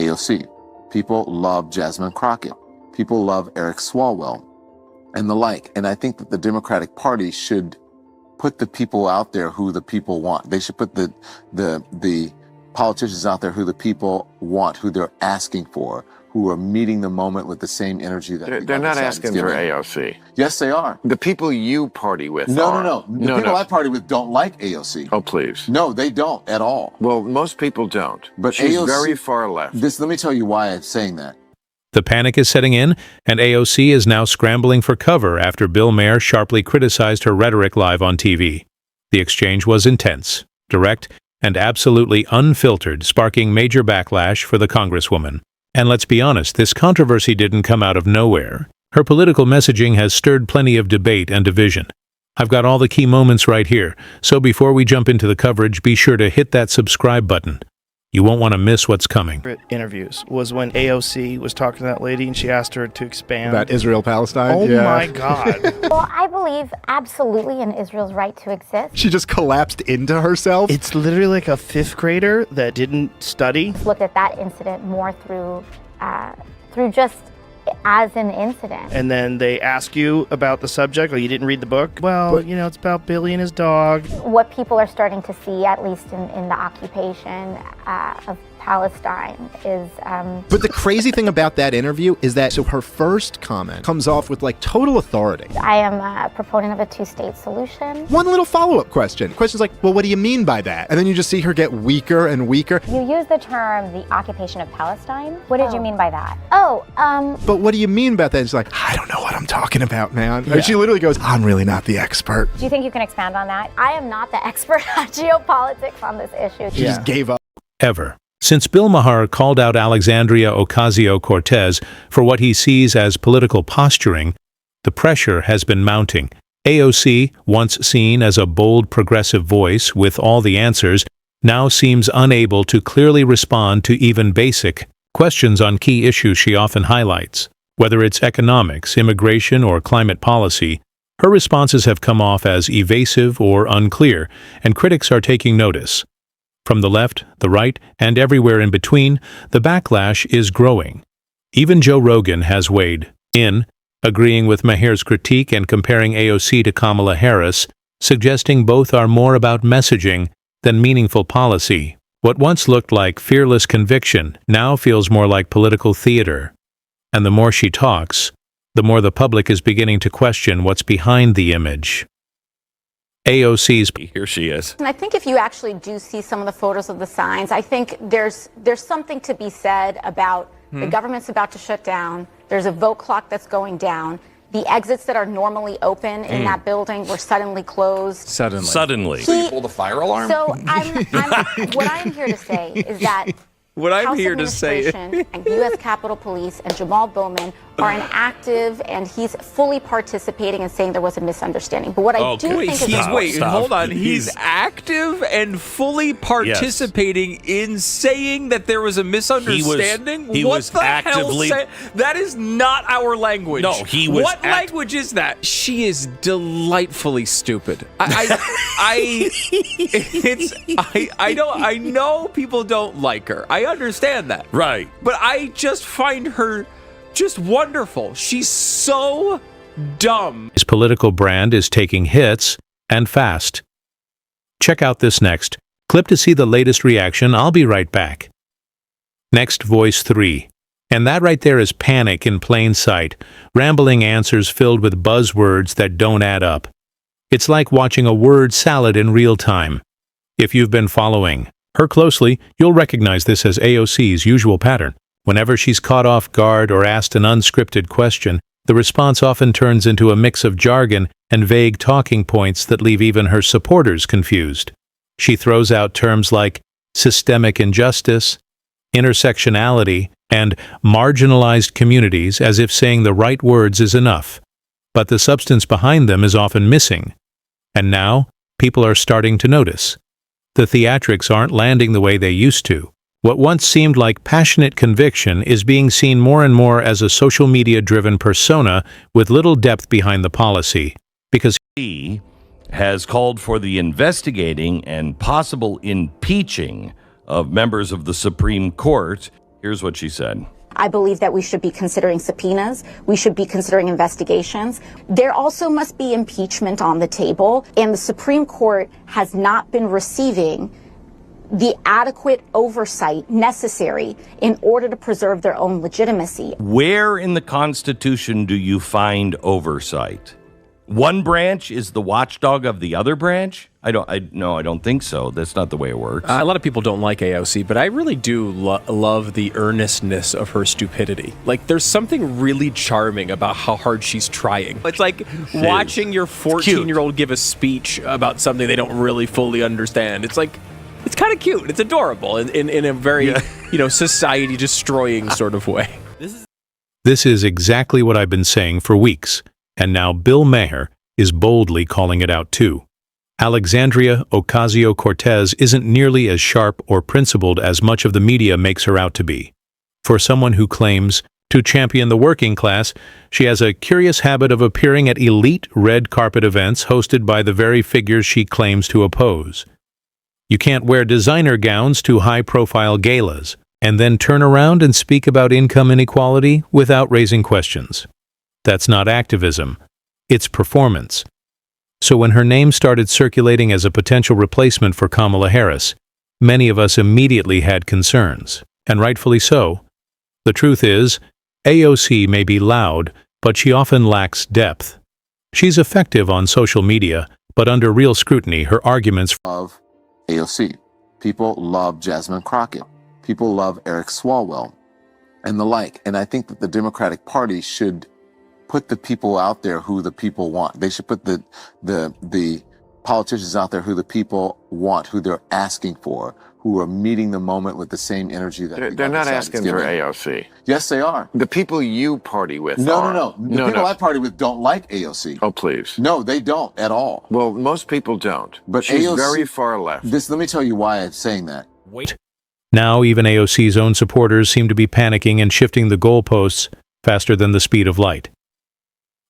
AOC. People love Jasmine Crockett. People love Eric Swalwell and the like. And I think that the Democratic Party should put the people out there who the people want. They should put the politicians out there who the people want, who they're asking for, who are meeting the moment with the same energy that they're not asking for AOC. Yes, they are. The people you party with No. The people I party with don't like AOC. Oh, please. No, they don't at all. Well, most people don't. But she's AOC, very far left. Let me tell you why I'm saying that. The panic is setting in, and AOC is now scrambling for cover after Bill Maher sharply criticized her rhetoric live on TV. The exchange was intense, direct, and absolutely unfiltered, sparking major backlash for the Congresswoman. And let's be honest, this controversy didn't come out of nowhere. Her political messaging has stirred plenty of debate and division. I've got all the key moments right here, so before we jump into the coverage, be sure to hit that subscribe button. You won't want to miss what's coming. Interviews was when AOC was talking to that lady and she asked her to expand. About Israel-Palestine? Oh my God. Well, I believe absolutely in Israel's right to exist. She just collapsed into herself? It's literally like a fifth grader that didn't study. Looked at that incident more through just as an incident. And then they ask you about the subject, or you didn't read the book. Well, it's about Billy and his dog. What people are starting to see, at least in the occupation of Palestine, is... But the crazy thing about that interview is that her first comment comes off with total authority. I am a proponent of a two-state solution. One little follow-up question. Question's like, well, what do you mean by that? And then you just see her get weaker and weaker. You use the term the occupation of Palestine. What did you mean by that? But what do you mean by that? It's like, I don't know what I'm talking about, man. Yeah. She literally goes, I'm really not the expert. Do you think you can expand on that? I am not the expert at geopolitics on this issue. She just gave up. Ever. Since Bill Maher called out Alexandria Ocasio-Cortez for what he sees as political posturing, the pressure has been mounting. AOC, once seen as a bold progressive voice with all the answers, now seems unable to clearly respond to even basic questions on key issues she often highlights. Whether it's economics, immigration, or climate policy, her responses have come off as evasive or unclear, and critics are taking notice. From the left, the right, and everywhere in between, the backlash is growing. Even Joe Rogan has weighed in, agreeing with Maher's critique and comparing AOC to Kamala Harris, suggesting both are more about messaging than meaningful policy. What once looked like fearless conviction now feels more like political theater. And the more she talks, the more the public is beginning to question what's behind the image. AOC's... Here she is. And I think if you actually do see some of the photos of the signs, I think there's something to be said about the government's about to shut down. There's a vote clock that's going down. The exits that are normally open in that building were suddenly closed. Suddenly. So you pull the fire alarm? So what I'm here to say is that what I'm House here to say Administration and U.S. Capitol Police and Jamal Bowman are an active, and he's fully participating and saying there was a misunderstanding. But what I do think is... hold on. He's active and fully participating in saying that there was a misunderstanding? He was actively... That is not our language. No, he was... What language is that? She is delightfully stupid. I know people don't like her. I understand that. Right. But I just find her just wonderful. She's so dumb. His political brand is taking hits, and fast. Check out this next clip to see the latest reaction. I'll be right back. Next, voice 3. And that right there is panic in plain sight, rambling answers filled with buzzwords that don't add up. It's like watching a word salad in real time. If you've been following her closely, you'll recognize this as AOC's usual pattern. Whenever she's caught off guard or asked an unscripted question, the response often turns into a mix of jargon and vague talking points that leave even her supporters confused. She throws out terms like systemic injustice, intersectionality, and marginalized communities as if saying the right words is enough. But the substance behind them is often missing. And now, people are starting to notice. The theatrics aren't landing the way they used to. What once seemed like passionate conviction is being seen more and more as a social media-driven persona with little depth behind the policy, because he has called for the investigating and possible impeaching of members of the Supreme Court Here's what she said. I believe that we should be considering subpoenas. We should be considering investigations. There also must be impeachment on the table, and the Supreme Court has not been receiving the adequate oversight necessary in order to preserve their own legitimacy. Where in the Constitution do you find oversight? One branch is the watchdog of the other branch? I don't think so. That's not the way it works. A lot of people don't like AOC, but I really do love the earnestness of her stupidity. Like, there's something really charming about how hard she's trying. It's like watching your 14-year-old give a speech about something they don't really fully understand. It's like, it's kind of cute. It's adorable in a very, society-destroying sort of way. This is exactly what I've been saying for weeks, and now Bill Maher is boldly calling it out too. Alexandria Ocasio-Cortez isn't nearly as sharp or principled as much of the media makes her out to be. For someone who claims to champion the working class, she has a curious habit of appearing at elite red carpet events hosted by the very figures she claims to oppose. You can't wear designer gowns to high-profile galas and then turn around and speak about income inequality without raising questions. That's not activism. It's performance. So when her name started circulating as a potential replacement for Kamala Harris, many of us immediately had concerns, and rightfully so. The truth is, AOC may be loud, but she often lacks depth. She's effective on social media, but under real scrutiny, her arguments of AOC. People love Jasmine Crockett. People love Eric Swalwell and the like. And I think that the Democratic Party should put the people out there who the people want. They should put the politicians out there who the people want, who they're asking for, who are meeting the moment with the same energy that they're not asking for AOC. Yes, they are. The people you party with No. The people I party with don't like AOC. Oh, please. No, they don't at all. Well, most people don't. But she's AOC, very far left. Let me tell you why I'm saying that. Wait. Now even AOC's own supporters seem to be panicking and shifting the goalposts faster than the speed of light.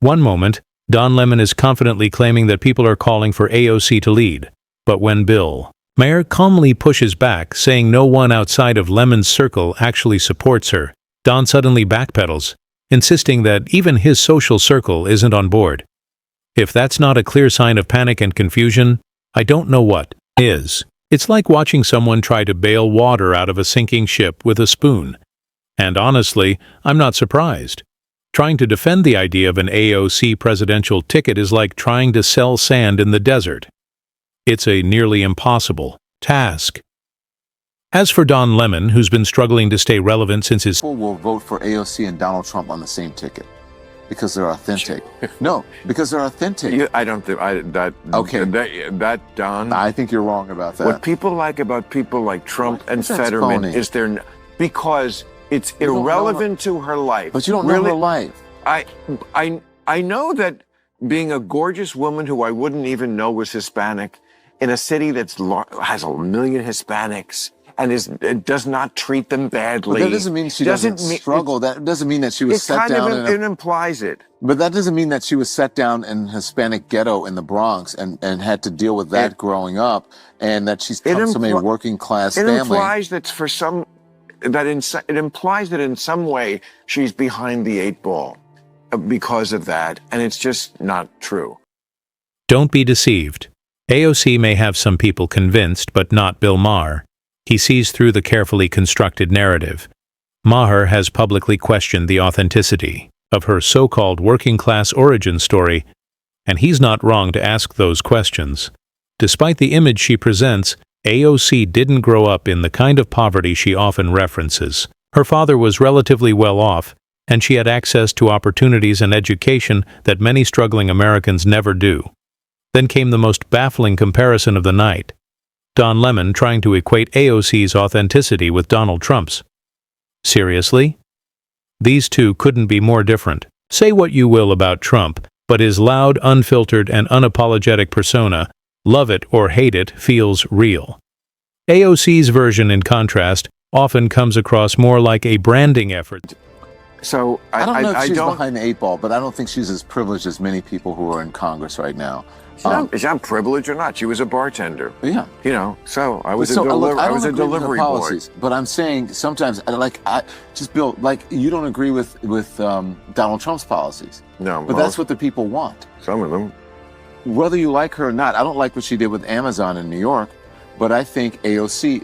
One moment, Don Lemon is confidently claiming that people are calling for AOC to lead, but when Bill Maher calmly pushes back, saying no one outside of Lemon's circle actually supports her, Don suddenly backpedals, insisting that even his social circle isn't on board. If that's not a clear sign of panic and confusion, I don't know what is. It's like watching someone try to bail water out of a sinking ship with a spoon. And honestly, I'm not surprised. Trying to defend the idea of an AOC presidential ticket is like trying to sell sand in the desert. It's a nearly impossible task. As for Don Lemon, who's been struggling to stay relevant since his... People will vote for AOC and Donald Trump on the same ticket because they're authentic. No, because they're authentic. I don't think that Don. I think you're wrong about that. What people like about people like Trump and Fetterman is because it's irrelevant to her life. But you don't know her life. I know that being a gorgeous woman who I wouldn't even know was Hispanic in a city that has 1 million Hispanics and does not treat them badly. But that doesn't mean she doesn't struggle. That doesn't mean that she was set down. It implies it. But that doesn't mean that she was set down in a Hispanic ghetto in the Bronx and had to deal with that growing up, and that she's come from a working class family. It implies that it implies that in some way she's behind the 8 ball because of that, and it's just not true. Don't be deceived. AOC may have some people convinced, but not Bill Maher. He sees through the carefully constructed narrative. Maher has publicly questioned the authenticity of her so-called working-class origin story, and he's not wrong to ask those questions. Despite the image she presents, AOC didn't grow up in the kind of poverty she often references. Her father was relatively well off, and she had access to opportunities and education that many struggling Americans never do. Then came the most baffling comparison of the night. Don Lemon trying to equate AOC's authenticity with Donald Trump's. Seriously? These two couldn't be more different. Say what you will about Trump, but his loud, unfiltered, and unapologetic persona, love it or hate it, feels real. AOC's version, in contrast, often comes across more like a branding effort. So I don't know if she's behind the 8 ball, but I don't think she's as privileged as many people who are in Congress right now. Is that privilege or not? She was a bartender. Yeah. You know, so I was So, look, I I was don't a agree with her delivery boy. policies, but I'm saying sometimes, Bill, you don't agree with Donald Trump's policies. No, but that's what the people want. Some of them. Whether you like her or not, I don't like what she did with Amazon in New York, but I think AOC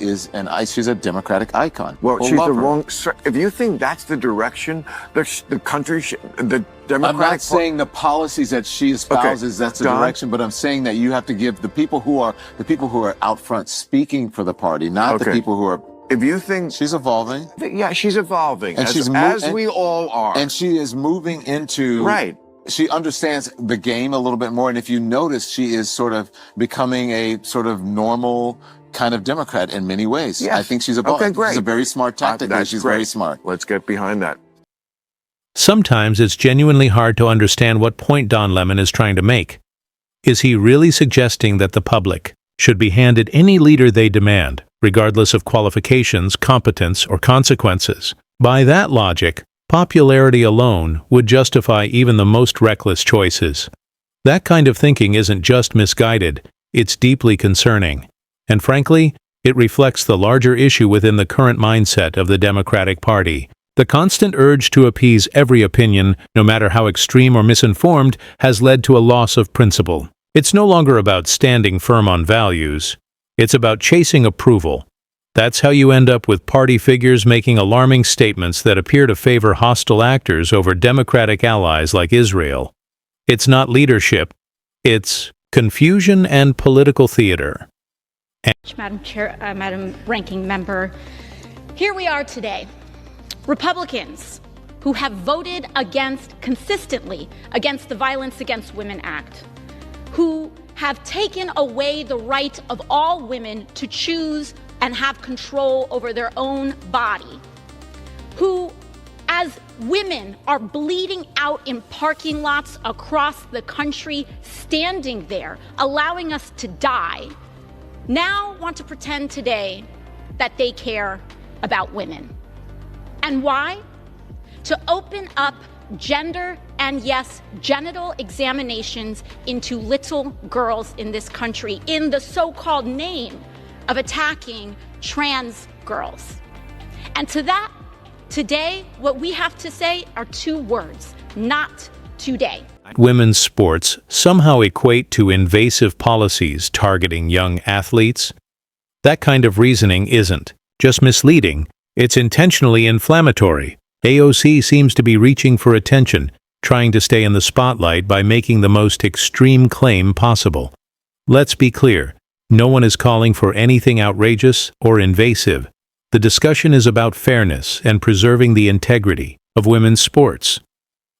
she's a Democratic icon. Well, People she's love the her. wrong. If you think that's the direction the country, the Democratic. I'm not saying the policies that she espouses that's the direction, but I'm saying that you have to give the people who are out front speaking for the party, not the people who are. If you think she's evolving, yeah, she's evolving, and as we all are, and she is moving into right. She understands the game a little bit more, and if you notice, she is sort of becoming a sort of normal kind of Democrat in many ways. Yes. I think she's evolving. Okay, great. She's a very smart tactic. She's very smart. Let's get behind that. Sometimes it's genuinely hard to understand what point Don Lemon is trying to make. Is he really suggesting that the public should be handed any leader they demand, regardless of qualifications, competence, or consequences? By that logic, popularity alone would justify even the most reckless choices. That kind of thinking isn't just misguided, it's deeply concerning. And frankly, it reflects the larger issue within the current mindset of the Democratic Party. The constant urge to appease every opinion, no matter how extreme or misinformed, has led to a loss of principle. It's no longer about standing firm on values. It's about chasing approval. That's how you end up with party figures making alarming statements that appear to favor hostile actors over democratic allies like Israel. It's not leadership. It's confusion and political theater. Madam Ranking Member, here we are today. Republicans who have voted consistently against the Violence Against Women Act, who have taken away the right of all women to choose and have control over their own body, who, as women are bleeding out in parking lots across the country, standing there, allowing us to die, now want to pretend today that they care about women. And why? To open up gender and, yes, genital examinations into little girls in this country in the so-called name of attacking trans girls. And to that, today, what we have to say are two words: not today. Women's sports somehow equate to invasive policies targeting young athletes. That kind of reasoning isn't just misleading, it's intentionally inflammatory. AOC seems to be reaching for attention, trying to stay in the spotlight by making the most extreme claim possible. Let's be clear, no one is calling for anything outrageous or invasive. The discussion is about fairness and preserving the integrity of women's sports.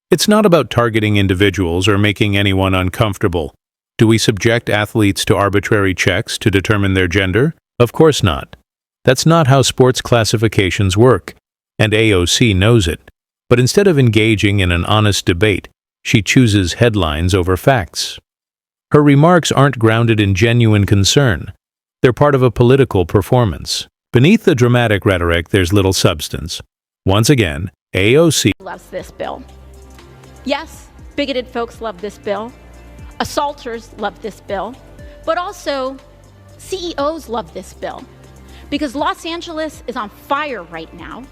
It's not about targeting individuals or making anyone uncomfortable. Do we subject athletes to arbitrary checks to determine their gender? Of course not. That's not how sports classifications work, and AOC knows it. But instead of engaging in an honest debate, she chooses headlines over facts. Her remarks aren't grounded in genuine concern. They're part of a political performance. Beneath the dramatic rhetoric, there's little substance. Once again, AOC loves this bill. Yes, bigoted folks love this bill. Assaulters love this bill. But also, CEOs love this bill. Because Los Angeles is on fire right now.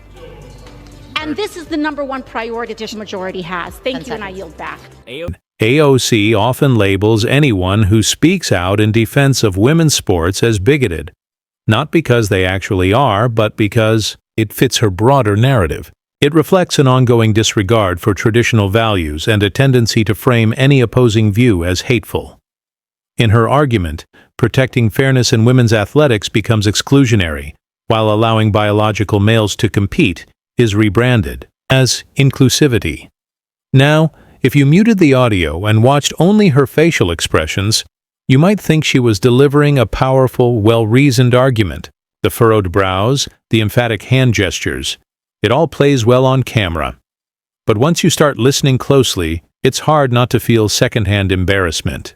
And this is the number one priority the majority has. Thank you, and I yield back. AOC often labels anyone who speaks out in defense of women's sports as bigoted, not because they actually are, but because it fits her broader narrative. It reflects an ongoing disregard for traditional values and a tendency to frame any opposing view as hateful. In her argument, protecting fairness in women's athletics becomes exclusionary, while allowing biological males to compete is rebranded as inclusivity. Now, if you muted the audio and watched only her facial expressions, you might think she was delivering a powerful, well-reasoned argument. The furrowed brows, the emphatic hand gestures, it all plays well on camera. But once you start listening closely, it's hard not to feel secondhand embarrassment.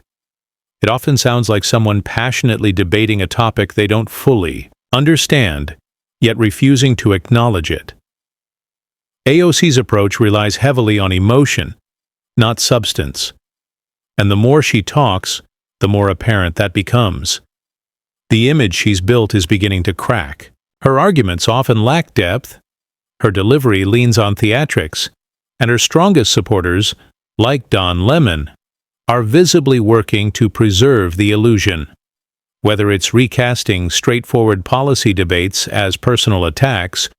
It often sounds like someone passionately debating a topic they don't fully understand, yet refusing to acknowledge it. AOC's approach relies heavily on emotion, not substance. And the more she talks, the more apparent that becomes. The image she's built is beginning to crack. Her arguments often lack depth, her delivery leans on theatrics, and her strongest supporters, like Don Lemon, are visibly working to preserve the illusion. Whether it's recasting straightforward policy debates as personal attacks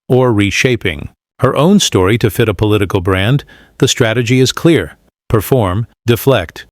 or reshaping her own story to fit a political brand, the strategy is clear: perform, deflect,